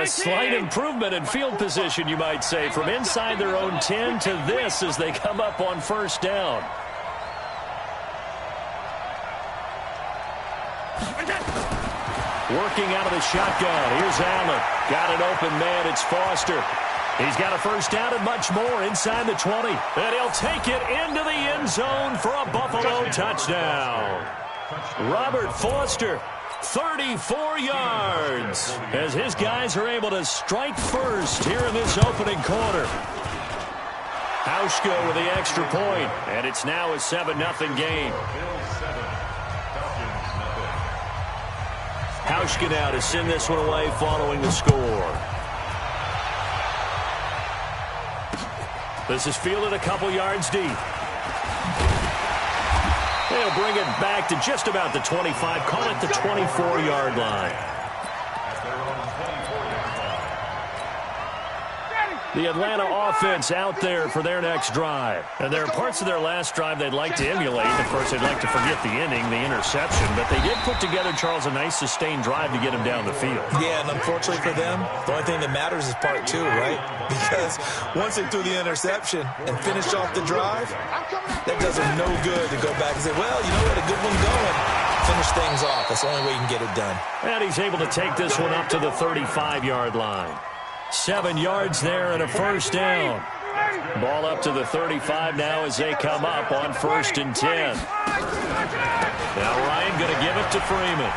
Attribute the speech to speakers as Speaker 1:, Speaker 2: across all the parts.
Speaker 1: slight improvement in field position, you might say, from inside their own 10 to this as they come up on first down. Working out of the shotgun. Here's Allen. Got an open man. It's Foster. He's got a first down and much more inside the 20. And he'll take it into the end zone for a Buffalo touchdown. Robert Foster, 34 yards, as his guys are able to strike first here in this opening quarter. Hauschka with the extra point, and it's now a 7-0 game. Hauschka now to send this one away following the score. This is fielded a couple yards deep. They'll bring it back to just about the 25, call it the 24-yard line. The Atlanta offense out there for their next drive. And there are parts of their last drive they'd like to emulate. Of course, they'd like to forget the inning, the interception. But they did put together, Charles, a nice sustained drive to get him down the field.
Speaker 2: Yeah, and unfortunately for them, the only thing that matters is part two, right? Because once they threw the interception and finished off the drive, that does them no good to go back and say, well, you know what, a good one going. Finish things off. That's the only way you can get it done.
Speaker 1: And he's able to take this one up to the 35-yard line. 7 yards there and a first down. Ball up to the 35 now as they come up on 1st and 10. Now Ryan going to give it to Freeman.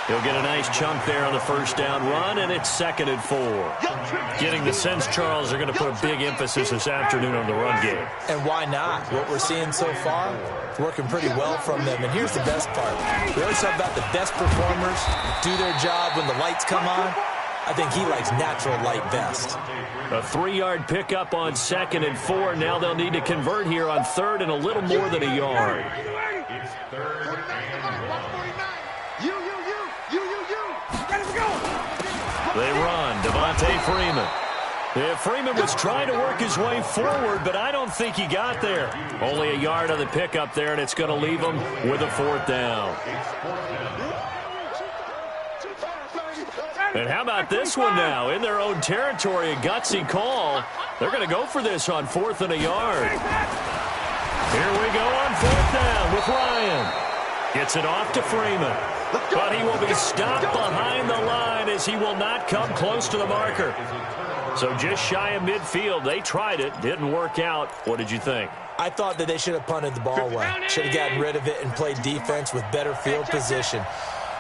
Speaker 1: He'll get a nice chunk there on the first down run, and it's 2nd and 4. Getting the sense, Charles, they're going to put a big emphasis this afternoon on the run game.
Speaker 2: And why not? What we're seeing so far, it's working pretty well from them. And here's the best part. We always talk about the best performers do their job when the lights come on. I think he likes natural light best.
Speaker 1: A 3-yard pickup on 2nd and 4. Now they'll need to convert here on 3rd and a little more than a yard. They run. Devontae Freeman. Yeah, Freeman was trying to work his way forward, but I don't think he got there. Only a yard on the pickup there, and it's going to leave him with a 4th down. And how about this one now? In their own territory, a gutsy call. They're going to go for this on 4th and a yard. Here we go on 4th down with Ryan. Gets it off to Freeman. But he will be stopped behind the line as he will not come close to the marker. So just shy of midfield. They tried it. Didn't work out. What did you think?
Speaker 2: I thought that they should have punted the ball away. Should have gotten rid of it and played defense with better field position.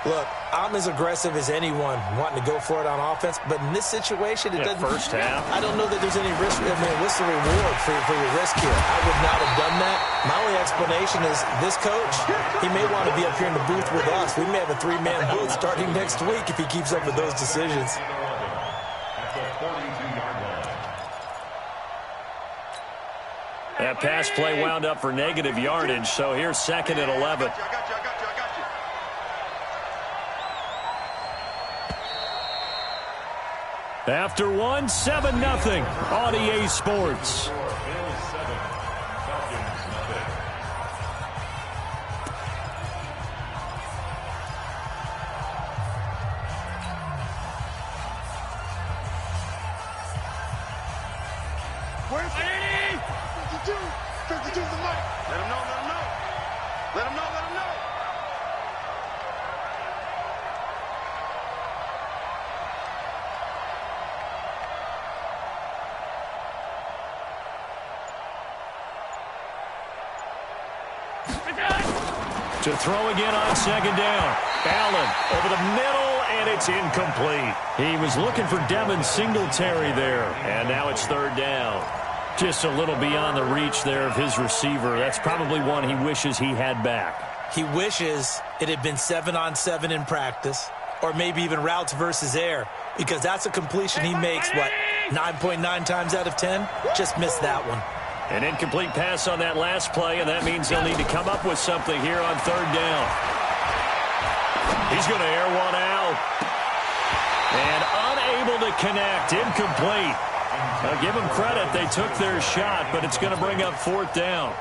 Speaker 2: Look, I'm as aggressive as anyone wanting to go for it on offense, but in this situation, it doesn't.
Speaker 1: First half.
Speaker 2: I don't know that there's any risk. I mean, what's the reward for your risk here? I would not have done that. My only explanation is this coach, he may want to be up here in the booth with us. We may have a 3-man booth starting next week if he keeps up with those decisions.
Speaker 1: That pass play wound up for negative yardage, so here's 2nd and 11. After 7-0 on EA Sports.
Speaker 3: Where's 52? 52's the mic. Let him know, let him know. Let him know, let him know.
Speaker 1: To throw again on 2nd down. Allen over the middle, and it's incomplete. He was looking for Devin Singletary there, and now it's 3rd down. Just a little beyond the reach there of his receiver. That's probably one he wishes he had back.
Speaker 2: He wishes it had been 7-on-7 in practice, or maybe even routes versus air, because that's a completion he makes, 9.9 times out of 10? Just missed that one.
Speaker 1: An incomplete pass on that last play, and that means they'll need to come up with something here on 3rd down. He's going to air one out. And unable to connect. Incomplete. Give them credit. They took their shot, but it's going to bring up 4th down.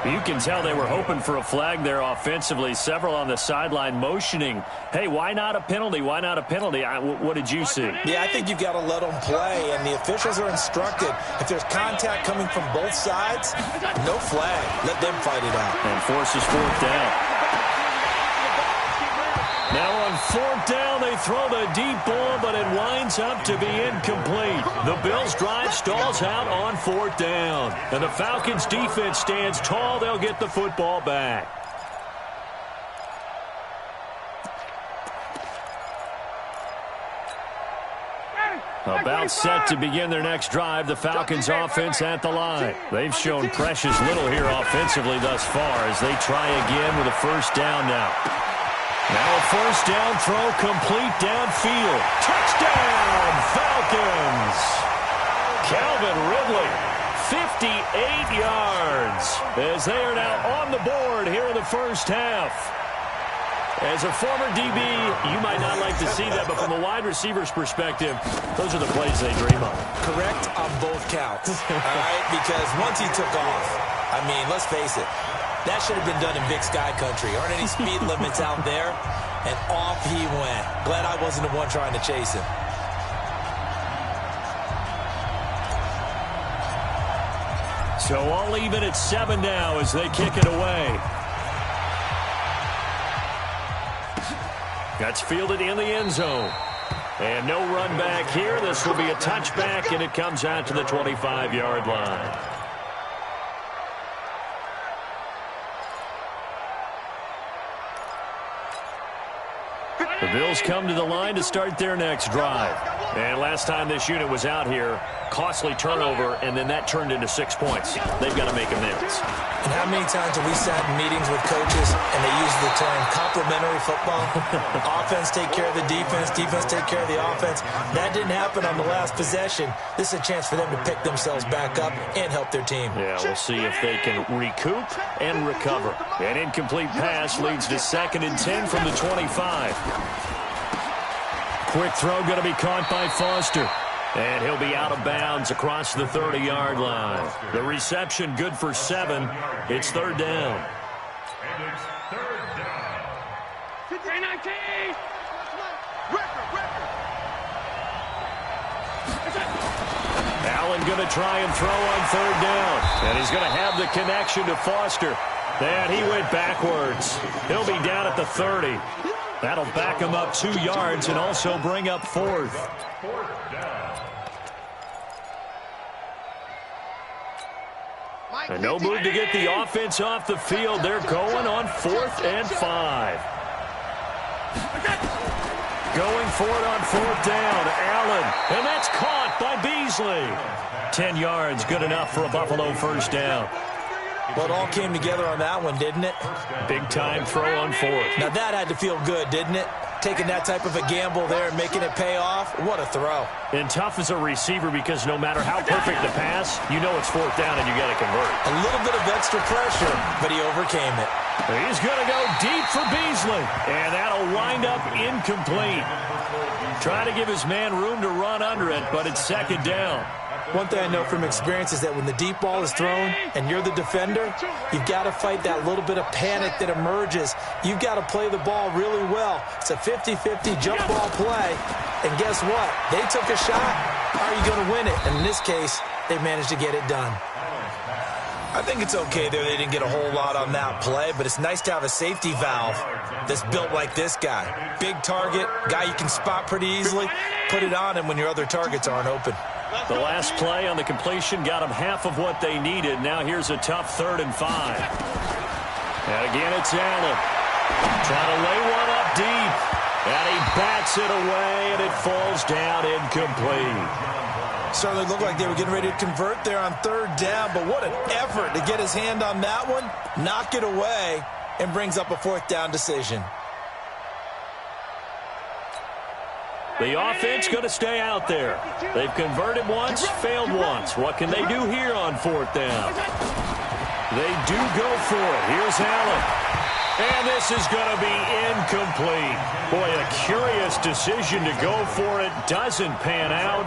Speaker 1: You can tell they were hoping for a flag there offensively. Several on the sideline motioning, hey, why not a penalty? Why not a penalty? What did you see?
Speaker 2: Yeah, I think you've got to let them play, and the officials are instructed. If there's contact coming from both sides, no flag. Let them fight it out.
Speaker 1: And forces 4th down. Now on 4th down, they throw the deep ball, but it winds up to be incomplete. The Bills' drive stalls out on 4th down. And the Falcons' defense stands tall. They'll get the football back. About set to begin their next drive, the Falcons offense at the line. They've shown precious little here offensively thus far as they try again with a 1st down now. Now a 1st down throw complete downfield. Touchdown, Falcons! Calvin Ridley, 58 yards, as they are now on the board here in the first half. As a former DB, you might not like to see that, but from a wide receiver's perspective, those are the plays they dream of.
Speaker 2: Correct on both counts, all right? Because once he took off, I mean, let's face it, that should have been done in Big Sky Country. Aren't any speed limits out there? And off he went. Glad I wasn't the one trying to chase him.
Speaker 1: So all even at 7 now as they kick it away. That's fielded in the end zone. And no run back here. This will be a touchback, and it comes out to the 25-yard line. The Bills come to the line to start their next drive. And last time this unit was out here, costly turnover, and then that turned into 6 points. They've got to make amends.
Speaker 2: And how many times have we sat in meetings with coaches and they use the term complementary football? Offense take care of the defense, defense take care of the offense. That didn't happen on the last possession. This is a chance for them to pick themselves back up and help their team.
Speaker 1: Yeah, we'll see if they can recoup and recover. An incomplete pass leads to 2nd and 10 from the 25. Quick throw going to be caught by Foster. And he'll be out of bounds across the 30-yard line. The reception good for 7. It's 3rd down. Allen going to try and throw on 3rd down. And he's going to have the connection to Foster. And he went backwards. He'll be down at the 30. That'll back him up 2 yards and also bring up 4th. And no move to get the offense off the field. They're going on 4th and 5. Going for it on 4th down. Allen. And that's caught by Beasley. 10 yards, good enough for a Buffalo 1st down.
Speaker 2: Well, it all came together on that one, didn't it?
Speaker 1: Big-time throw on 4th.
Speaker 2: Now, that had to feel good, didn't it? Taking that type of a gamble there and making it pay off. What a throw.
Speaker 1: And tough as a receiver because no matter how perfect the pass, you know it's 4th down and you got to convert.
Speaker 2: A little bit of extra pressure, but he overcame it.
Speaker 1: He's going to go deep for Beasley. And that'll wind up incomplete. Trying to give his man room to run under it, but it's 2nd down.
Speaker 2: One thing I know from experience is that when the deep ball is thrown and you're the defender, you've got to fight that little bit of panic that emerges. You've got to play the ball really well. It's a 50-50 jump ball play. And guess what? They took a shot. How are you going to win it? And in this case, they managed to get it done. I think it's okay there. They didn't get a whole lot on that play, but it's nice to have a safety valve that's built like this guy. Big target, guy you can spot pretty easily. Put it on him when your other targets aren't open.
Speaker 1: The last play on the completion got them half of what they needed. Now here's a tough 3rd and 5. And again, it's Allen. Trying to lay one up deep. And he bats it away, and it falls down incomplete.
Speaker 2: Certainly looked like they were getting ready to convert there on 3rd down, but what an effort to get his hand on that one, knock it away, and brings up a 4th down decision.
Speaker 1: The offense going to stay out there. They've converted once, failed once. What can they do here on 4th down? They do go for it. Here's Allen. And this is going to be incomplete. Boy, a curious decision to go for it. Doesn't pan out.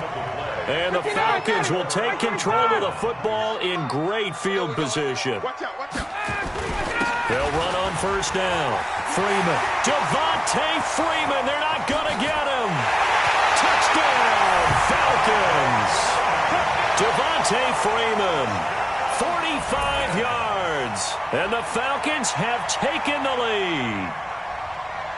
Speaker 1: And the Falcons will take control of the football in great field position. They'll run on first down. Freeman. Devontae Freeman. They're not going to get him. Touchdown, Falcons. Devontae Freeman. 45 yards. And the Falcons have taken the lead.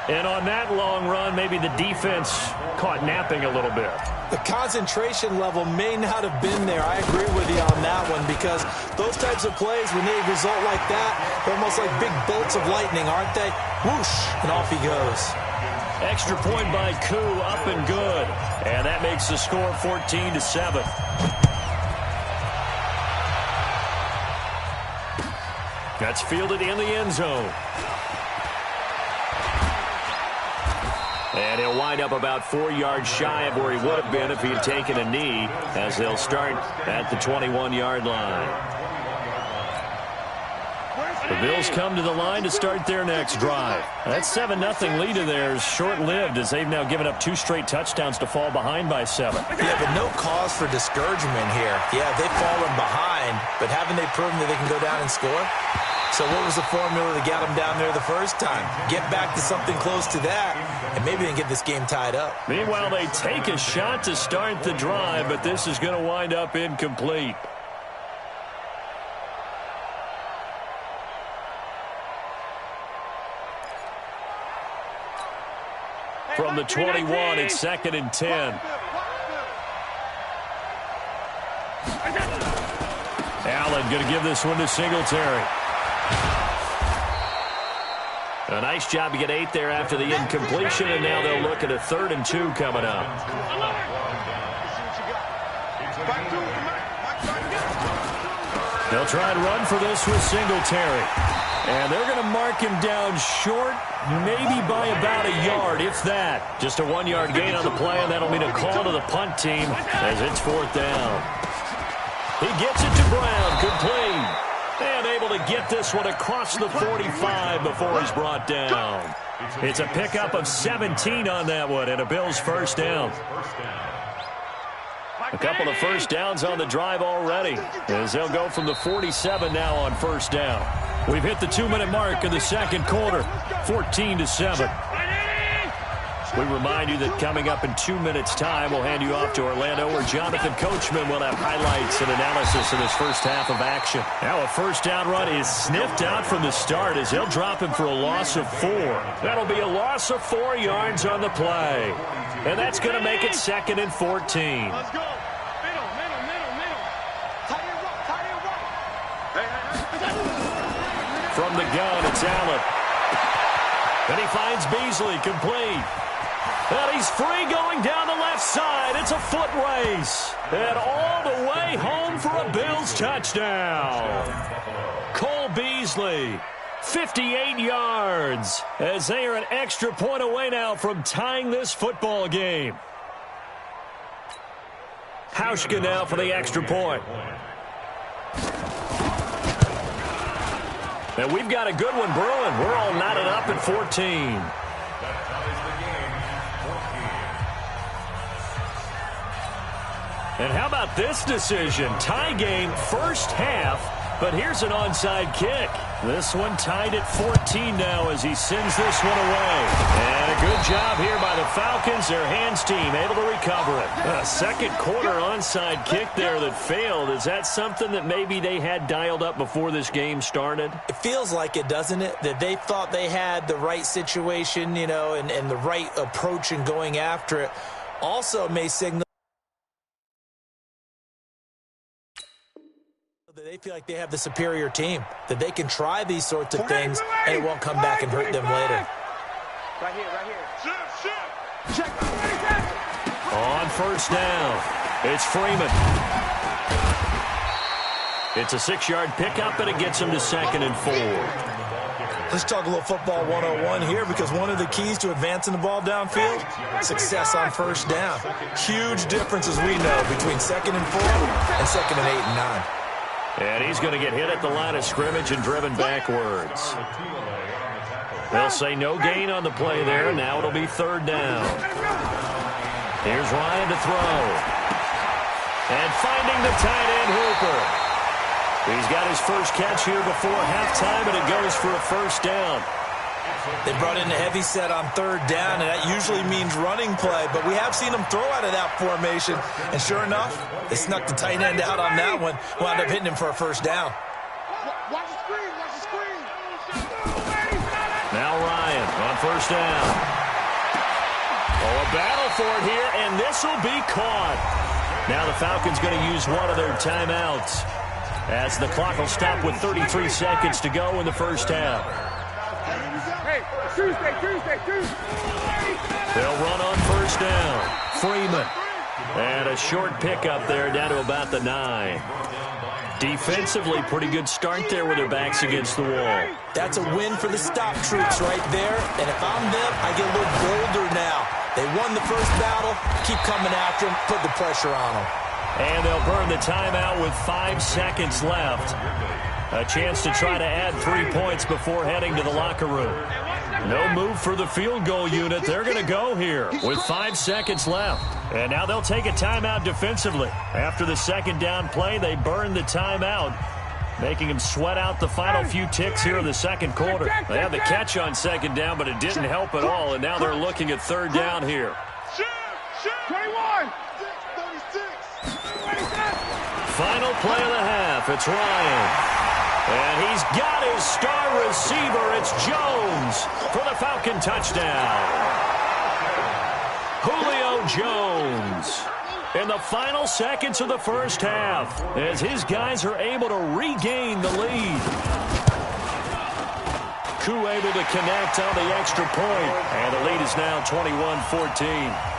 Speaker 1: And on that long run, maybe the defense caught napping a little bit.
Speaker 2: The concentration level may not have been there. I agree with you on that one, because those types of plays, when they result like that, they're almost like big bolts of lightning, aren't they? Whoosh, and off he goes.
Speaker 1: Extra point by Koo, up and good. And that makes the score 14-7. That's fielded in the end zone. And he'll wind up about 4 yards shy of where he would have been if he had taken a knee, as they'll start at the 21-yard line. The Bills come to the line to start their next drive. That 7-0 lead of theirs short-lived, as they've now given up 2 straight touchdowns to fall behind by 7.
Speaker 2: Yeah, but no cause for discouragement here. Yeah, they've fallen behind, but haven't they proven that they can go down and score? So what was the formula to get them down there the first time? Get back to something close to that, and maybe they can get this game tied up.
Speaker 1: Meanwhile, they take a shot to start the drive, but this is going to wind up incomplete. From the 21, it's 2nd and 10. Allen going to give this one to Singletary. A nice job to get 8 there after the incompletion, and now they'll look at a 3rd and 2 coming up. They'll try and run for this with Singletary. And they're going to mark him down short, maybe by about a yard, if that. Just a 1-yard gain on the play, and that'll mean a call to the punt team as it's 4th down. He gets it to Brown, complete. And able to get this one across the 45 before he's brought down. It's a pickup of 17 on that one, and a Bills first down. A couple of first downs on the drive already, as they'll go from the 47 now on first down. We've hit the 2-minute mark in the second quarter, 14-7. We remind you that coming up in 2 minutes' time, we'll hand you off to Orlando, where Jonathan Coachman will have highlights and analysis of this first half of action. Now a first down run is sniffed out from the start, as they'll drop him for a loss of 4. That'll be a loss of 4 yards on the play. And that's going to make it 2nd and 14.
Speaker 3: Let's go. Middle. Tie it up.
Speaker 1: From the gun, it's Allen. And he finds Beasley, complete. And he's free going down the left side. It's a foot race. And all the way home for a Bills touchdown. Cole Beasley, 58 yards, as they are an extra point away now from tying this football game. Hauschka now for the extra point. And we've got a good one brewing. We're all knotted up at 14. And how about this decision? Tie game first half, but here's an onside kick. This one tied at 14 now as he sends this one away. And a good job here by the Falcons, their hands team, able to recover it. A second quarter onside kick there that failed. Is that something that maybe they had dialed up before this game started?
Speaker 2: It feels like it, doesn't it? That they thought they had the right situation, you know, and the right approach in going after it. Also may signal that they feel like they have the superior team, that they can try these sorts of things and it won't come back and hurt them later.
Speaker 3: Right here. Shift. Check.
Speaker 1: On first down, it's Freeman. It's a 6-yard pickup, and it gets him to 2nd and 4.
Speaker 2: Let's talk a little football 101 here, because one of the keys to advancing the ball downfield, success on first down. Huge difference, as we know, between 2nd and 4 and 2nd and 8 and 9.
Speaker 1: And he's going to get hit at the line of scrimmage and driven backwards. They'll say no gain on the play there. Now it'll be third down. Here's Ryan to throw. And finding the tight end Hooper. He's got his first catch here before halftime, and it goes for a first down.
Speaker 2: They brought in a heavy set on third down, and that usually means running play, but we have seen them throw out of that formation, and sure enough, they snuck the tight end out on that one, wound up hitting him for a first down.
Speaker 3: Watch the screen, watch the screen.
Speaker 1: Now Ryan on first down. Oh, a battle for it here, and this will be caught. Now the Falcons going to use one of their timeouts as the clock will stop with 33 seconds to go in the first half.
Speaker 3: Hey, Tuesday.
Speaker 1: They'll run on first down. Freeman. And a short pickup there down to about the 9. Defensively, pretty good start there with their backs against the wall.
Speaker 2: That's a win for the stop troops right there. And if I'm them, I get a little bolder now. They won the first battle. Keep coming after them. Put the pressure on them.
Speaker 1: And they'll burn the timeout with 5 seconds left. A chance to try to add 3 points before heading to the locker room. No move for the field goal unit. They're going to go here with 5 seconds left. And now they'll take a timeout defensively. After the second down play, they burn the timeout, making them sweat out the final few ticks here in the second quarter. They had the catch on second down, but it didn't help at all. And now they're looking at third down here.
Speaker 3: 21.
Speaker 1: Final play of the half. It's Ryan. And he's got his star receiver. It's Jones for the Falcon touchdown. Julio Jones in the final seconds of the first half as his guys are able to regain the lead. Koo able to connect on the extra point. And the lead is now 21-14.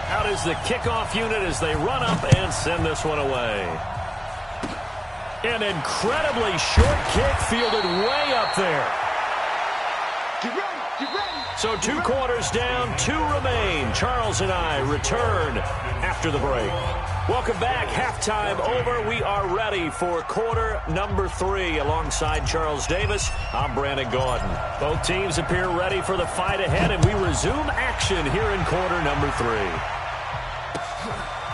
Speaker 1: Out is the kickoff unit as they run up and send this one away. An incredibly short kick fielded way up there.
Speaker 3: Get ready.
Speaker 1: So 2 quarters down, 2 remain. Charles and I return after the break. Welcome back. Halftime over. We are ready for quarter number 3. Alongside Charles Davis, I'm Brandon Gaudin. Both teams appear ready for the fight ahead, and we resume action here in quarter number 3.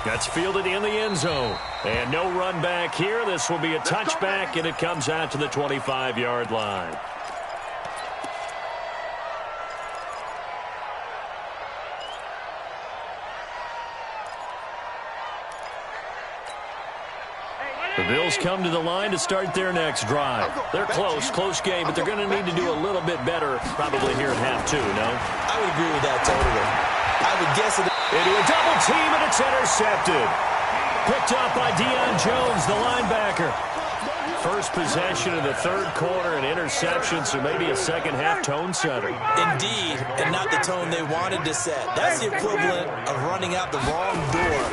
Speaker 1: That's fielded in the end zone. And no run back here. This will be a touchback, and it comes out to the 25-yard line. The Bills come to the line to start their next drive. They're close game, but they're going to need to do a little bit better probably here at half 2, no?
Speaker 2: I would agree with that totally. I would guess it.
Speaker 1: Into a double team, and it's intercepted. Picked up by Deion Jones, the linebacker. First possession of the third quarter, an interception, so maybe a second-half tone setter.
Speaker 2: Indeed, and not the tone they wanted to set. That's the equivalent of running out the wrong door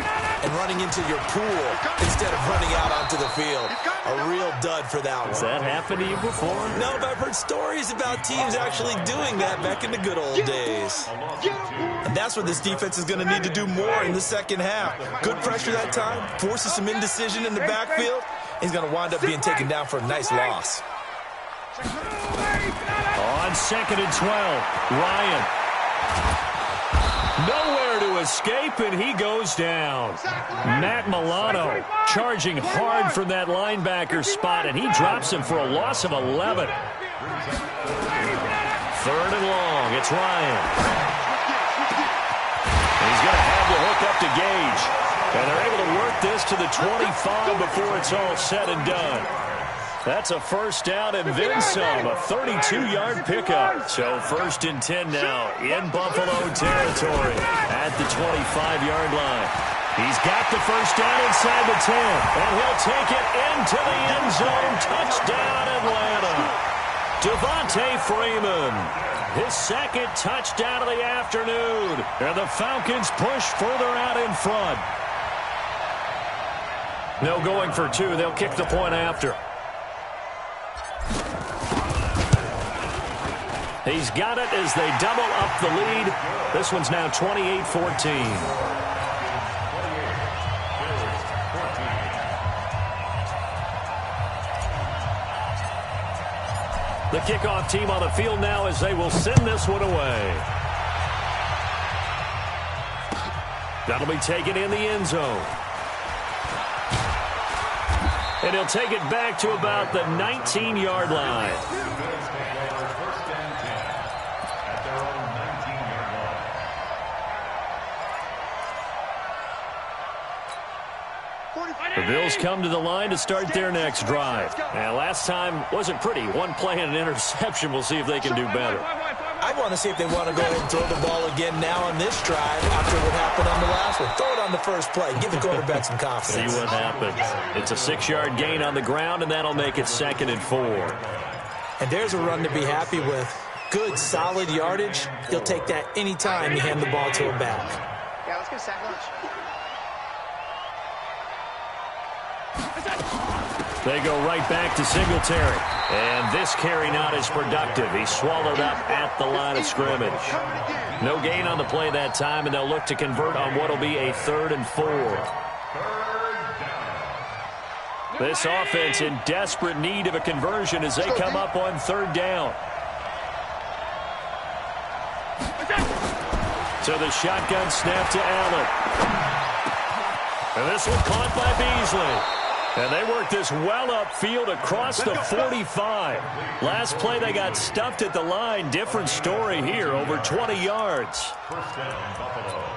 Speaker 2: and running into your pool instead of running out onto the field. A real dud for that one.
Speaker 1: Has that happened to you before?
Speaker 2: No, but I've heard stories about teams actually doing that back in the good old days. And that's what this defense is going to need to do more in the second half. Good pressure that time, forces some indecision in the backfield. He's going to wind up being taken down for a nice loss.
Speaker 1: On 2nd and 12, Ryan. Nowhere to escape, and he goes down. Matt Milano charging hard from that linebacker spot, and he drops him for a loss of 11. 3rd and long, it's Ryan. He's going to have to hook up to Gage. And they're able to work this to the 25 before it's all said and done. That's a first down and then some, a 32-yard pickup. So 1st and 10 now in Buffalo territory at the 25-yard line. He's got the first down inside the 10, and he'll take it into the end zone. Touchdown, Atlanta. Devontae Freeman, his 2nd touchdown of the afternoon. And the Falcons push further out in front. No going for 2. They'll kick the point after. He's got it as they double up the lead. This one's now 28-14. The kickoff team on the field now as they will send this one away. That'll be taken in the end zone. And he'll take it back to about the 19-yard line. The Bills come to the line to start their next drive. And last time wasn't pretty. One play and an interception. We'll see if they can do better.
Speaker 2: I want to see if they want to go ahead and throw the ball again now on this drive after what happened on the last one. Throw it on the first play. Give the quarterback some confidence.
Speaker 1: See what happens. It's a 6-yard gain on the ground, and that'll make it 2nd and 4.
Speaker 2: And there's a run to be happy with. Good, solid yardage. You'll take that anytime you hand the ball to a back.
Speaker 3: Yeah, let's get a sack lunch.
Speaker 1: They go right back to Singletary. And this carry not as productive. He's swallowed up at the line of scrimmage. No gain on the play that time, and they'll look to convert on what will be a 3rd and 4. This offense in desperate need of a conversion as they come up on 3rd down. So the shotgun snap to Allen. And this one caught by Beasley. And they worked this well upfield across the 45. Last play, they got stuffed at the line. Different story here, over 20 yards.
Speaker 3: First down, Buffalo.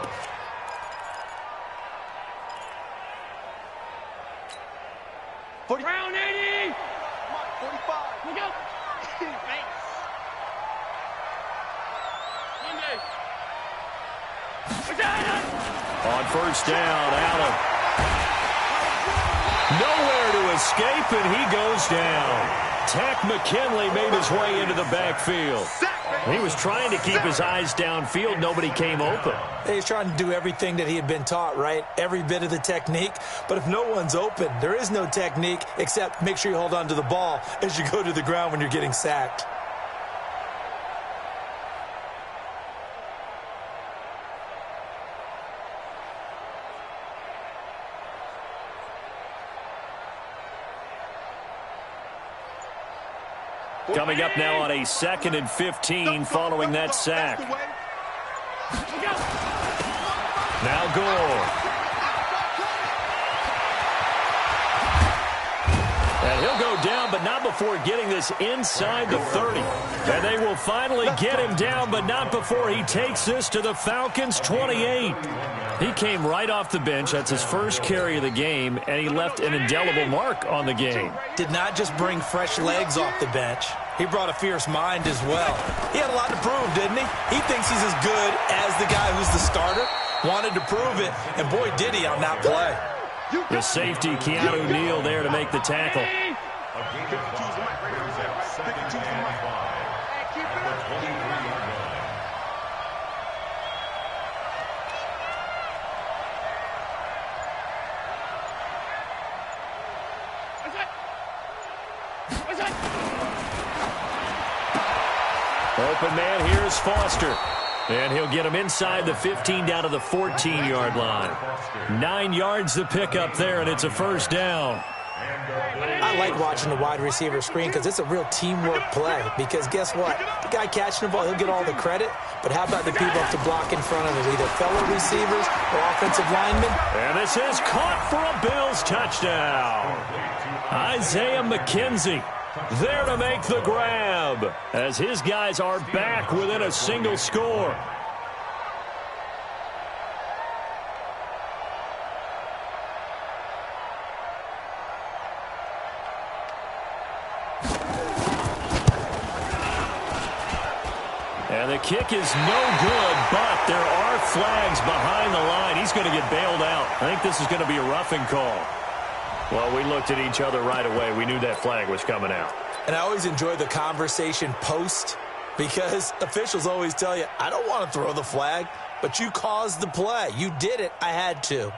Speaker 3: Round 80. Come on, 45. Look out. Thanks.
Speaker 1: On first down, Allen. Nowhere to escape, and he goes down. Tack McKinley made his way into the backfield. He was trying to keep his eyes downfield. Nobody came open.
Speaker 2: He's trying to do everything that he had been taught, right? Every bit of the technique. But if no one's open, there is no technique except make sure you hold on to the ball as you go to the ground when you're getting sacked.
Speaker 1: Coming up now on a 2nd and 15 following that sack. Now Gore. And he'll go down, but not before getting this inside the 30. And they will finally get him down, but not before he takes this to the Falcons' 28. He came right off the bench. That's his first carry of the game, and he left an indelible mark on the game.
Speaker 2: Did not just bring fresh legs off the bench. He brought a fierce mind as well. He had a lot to prove, didn't he? He thinks he's as good as the guy who's the starter. Wanted to prove it, and boy, did he on that play.
Speaker 1: The safety, Keanu Neal, there to make the tackle. Open man, here's Foster. And he'll get him inside the 15 down to the 14-yard line. 9 yards to pick up there, and it's a first down.
Speaker 2: I like watching the wide receiver screen because it's a real teamwork play. Because guess what? The guy catching the ball, he'll get all the credit. But how about the people up to block in front of him, either fellow receivers or offensive linemen?
Speaker 1: And this is caught for a Bills touchdown. Isaiah McKenzie there to make the grab as his guys are back within a single score. And the kick is no good, but there are flags behind the line. He's going to get bailed out. I think this is going to be a roughing call. Well, we looked at each other right away. We knew that flag was coming out.
Speaker 2: And I always enjoy the conversation post because officials always tell you, I don't want to throw the flag, but you caused the play. You did it. I had to.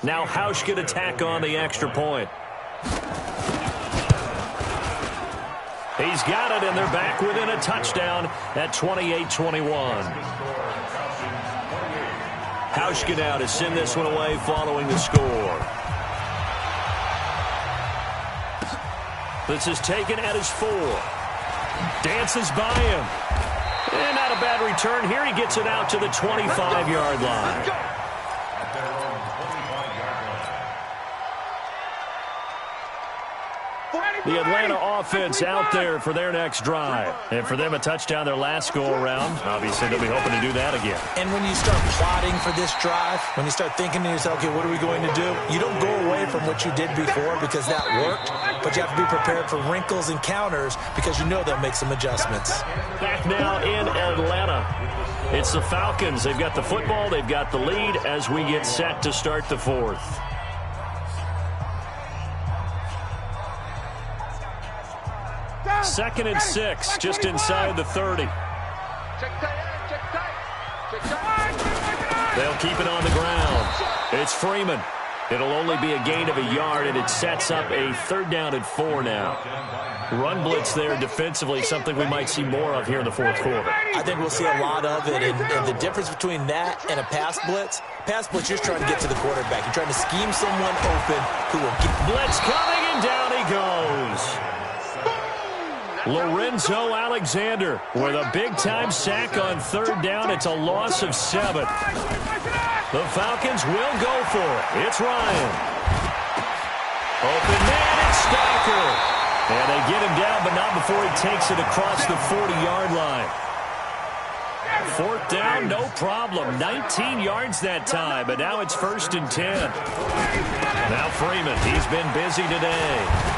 Speaker 1: Now Hausch can attack on the extra point. He's got it, and they're back within a touchdown at 28-21. Hausch now to send this one away following the score. This is taken at his 4. Dances by him. And not a bad return here. He gets it out to the 25-yard line. The Atlanta offense out there for their next drive. And for them, a touchdown their last go-around. Obviously, they'll be hoping to do that again.
Speaker 2: And when you start plotting for this drive, when you start thinking to yourself, okay, what are we going to do? You don't go away from what you did before because that worked, but you have to be prepared for wrinkles and counters because you know they'll make some adjustments.
Speaker 1: Back now in Atlanta. It's the Falcons. They've got the football. They've got the lead as we get set to start the fourth. Second and 6, just inside the 30. They'll keep it on the ground. It's Freeman. It'll only be a gain of a yard, and it sets up a 3rd down and 4 now. Run blitz there defensively, something we might see more of here in the fourth quarter.
Speaker 2: I think we'll see a lot of it, and the difference between that and a pass blitz, you're just trying to get to the quarterback. You're trying to scheme someone open who will get...
Speaker 1: Blitz coming, and down he goes. Lorenzo Alexander with a big-time sack on 3rd down. It's a loss of 7. The Falcons will go for it. It's Ryan. Open man, it's Stacker. And they get him down, but not before he takes it across the 40-yard line. 4th down, no problem. 19 yards that time, but now it's 1st and 10. Now Freeman, he's been busy today.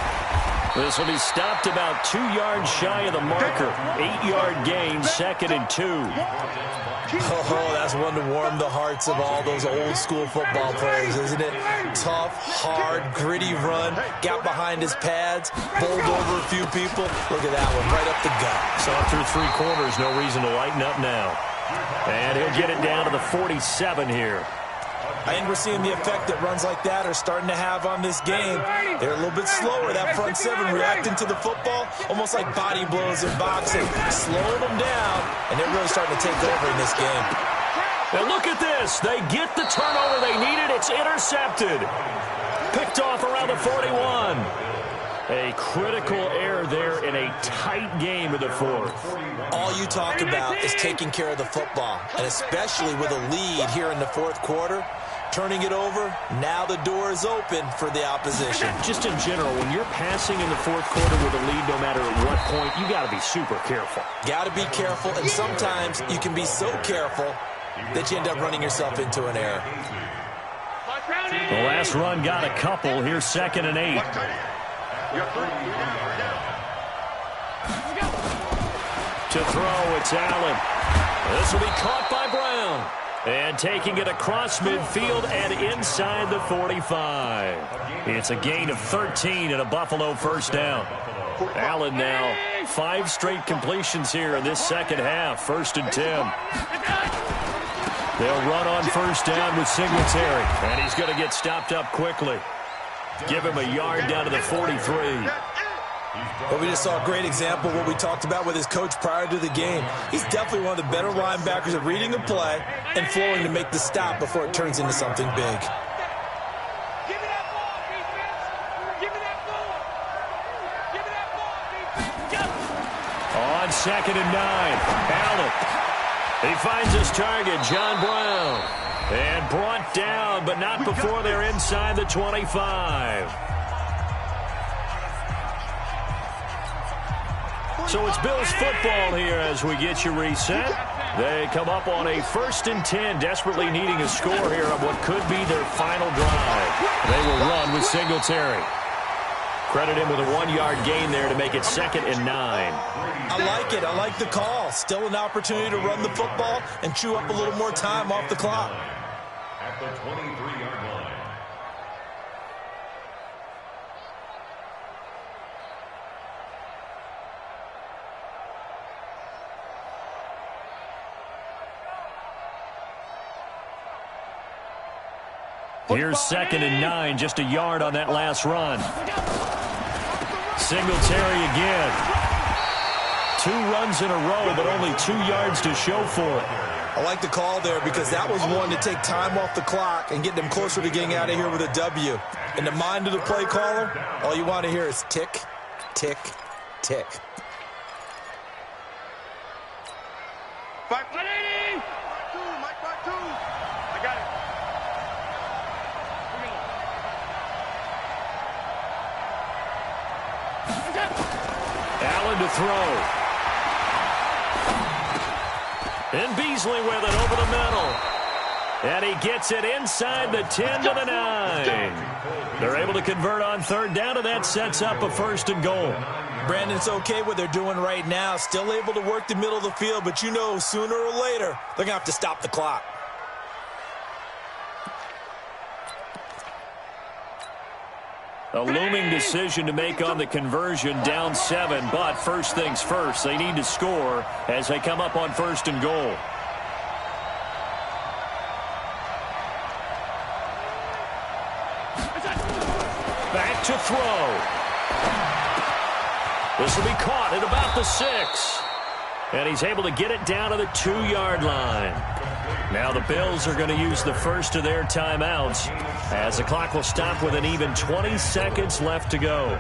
Speaker 1: This will be stopped about 2 yards shy of the marker. 8-yard gain, 2nd and 2.
Speaker 2: Oh, that's one to warm the hearts of all those old-school football players, isn't it? Tough, hard, gritty run. Got behind his pads, bowled over a few people. Look at that one, right up the gut.
Speaker 1: Saw through 3 quarters, no reason to lighten up now. And he'll get it down to the 47 here.
Speaker 2: I think we're seeing the effect that runs like that are starting to have on this game. They're a little bit slower, that front 7 reacting to the football, almost like body blows in boxing, slowing them down, and they're really starting to take over in this game.
Speaker 1: Now look at this. They get the turnover they needed. It's intercepted. Picked off around the 41. A critical error there in a tight game in the fourth.
Speaker 2: All you talk about is taking care of the football, and especially with a lead here in the fourth quarter. Turning it over, now the door is open for the opposition.
Speaker 1: Just in general, when you're passing in the fourth quarter with a lead, no matter at what point, you got to be super careful.
Speaker 2: Got to be careful, and sometimes you can be so careful that you end up running yourself into an error.
Speaker 1: The last run got a couple. Here's 2nd and 8. To throw, it's Allen. This will be caught by Brown. And taking it across midfield and inside the 45. It's a gain of 13 and a Buffalo 1st down. Allen now 5 straight completions here in this second half. 1st and 10. They'll run on 1st down with Singletary. And he's going to get stopped up quickly. Give him a yard down to the 43.
Speaker 2: Well, we just saw a great example of what we talked about with his coach prior to the game. He's definitely one of the better linebackers at reading a play and flowing to make the stop before it turns into something big.
Speaker 1: On 2nd and 9, Allen. He finds his target, John Brown. And brought down, but not before they're inside the 25. So it's Bills football here as we get you reset. They come up on a 1st and 10, desperately needing a score here on what could be their final drive. They will run with Singletary. Credit him with a 1-yard gain there to make it 2nd and 9.
Speaker 2: I like it. I like the call. Still an opportunity to run the football and chew up a little more time off the clock. At the 23-yard line.
Speaker 1: Here's 2nd and 9, just a yard on that last run. Singletary again. 2 runs in a row, but only 2 yards to show for it.
Speaker 2: I like the call there because that was one to take time off the clock and get them closer to getting out of here with a W. In the mind of the play caller, all you want to hear is tick, tick, tick.
Speaker 3: 5-180. Mike 5-2. I got it.
Speaker 1: Allen to throw. And Beasley with it over the middle. And he gets it inside the 10 to the 9. They're able to convert on third down, and that sets up a 1st and goal.
Speaker 2: Brandon, it's okay what they're doing right now. Still able to work the middle of the field, but you know sooner or later they're going to have to stop the clock.
Speaker 1: A looming decision to make on the conversion, down 7, but first things first, they need to score as they come up on 1st and goal. Back to throw. This will be caught at about the 6. And he's able to get it down to the 2-yard line. Now the Bills are going to use the first of their timeouts as the clock will stop with an even 20 seconds left to go.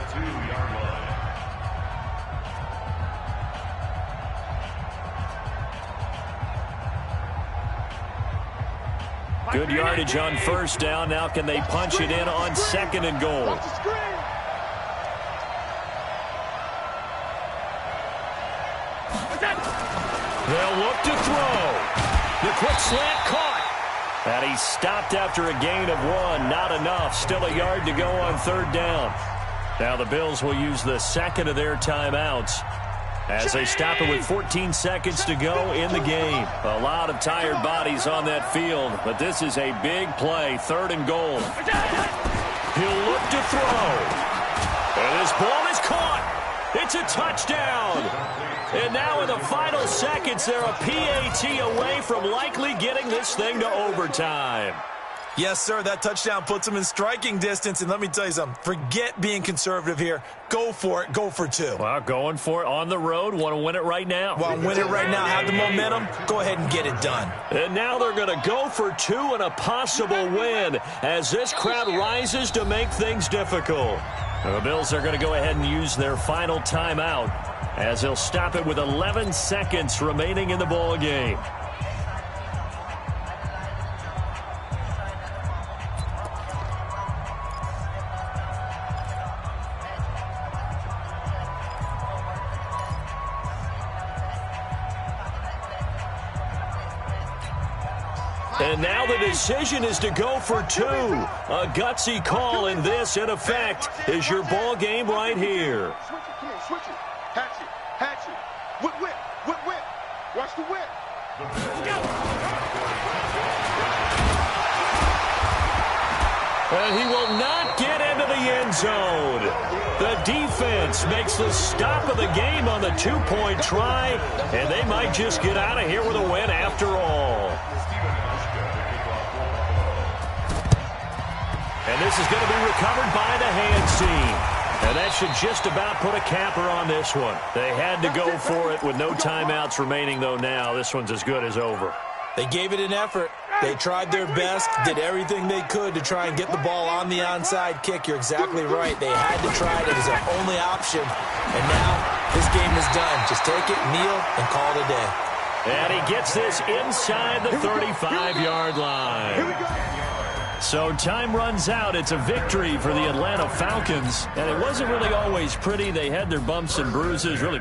Speaker 1: Good yardage on 1st down. Now can they punch it in on 2nd and goal? They'll look to throw. The quick slant caught. And he stopped after a gain of 1. Not enough. Still a yard to go on 3rd down. Now the Bills will use the second of their timeouts as they stop it with 14 seconds to go in the game. A lot of tired bodies on that field, but this is a big play. 3rd and goal. He'll look to throw. And this ball is caught. It's a touchdown. And now in the final seconds, they're a PAT away from likely getting this thing to overtime.
Speaker 2: Yes, sir, that touchdown puts them in striking distance. And let me tell you something, forget being conservative here. Go for it. Go for 2.
Speaker 1: Well, going for it on the road. Want to win it right now.
Speaker 2: Want to win it right now, have the momentum, go ahead and get it done.
Speaker 1: And now they're going to go for 2 and a possible win as this crowd rises to make things difficult. The Bills are going to go ahead and use their final timeout as they'll stop it with 11 seconds remaining in the ball game. And now the decision is to go for 2. A gutsy call, and this, in effect, is your ball game right here.
Speaker 3: Switch it. Hatch it. Whip. Watch the whip.
Speaker 1: And he will not get into the end zone. The defense makes the stop of the game on the 2-point try, and they might just get out of here with a win after all. And this is going to be recovered by the hands team. And that should just about put a capper on this one. They had to go for it with no timeouts remaining, though, now. This one's as good as over.
Speaker 2: They gave it an effort. They tried their best, did everything they could to try and get the ball on the onside kick. You're exactly right. They had to try it. It was their only option. And now this game is done. Just take it, kneel, and call it a day.
Speaker 1: And he gets this inside the 35-yard line. So time runs out. It's a victory for the Atlanta Falcons. And it wasn't really always pretty. They had their bumps and bruises. Really.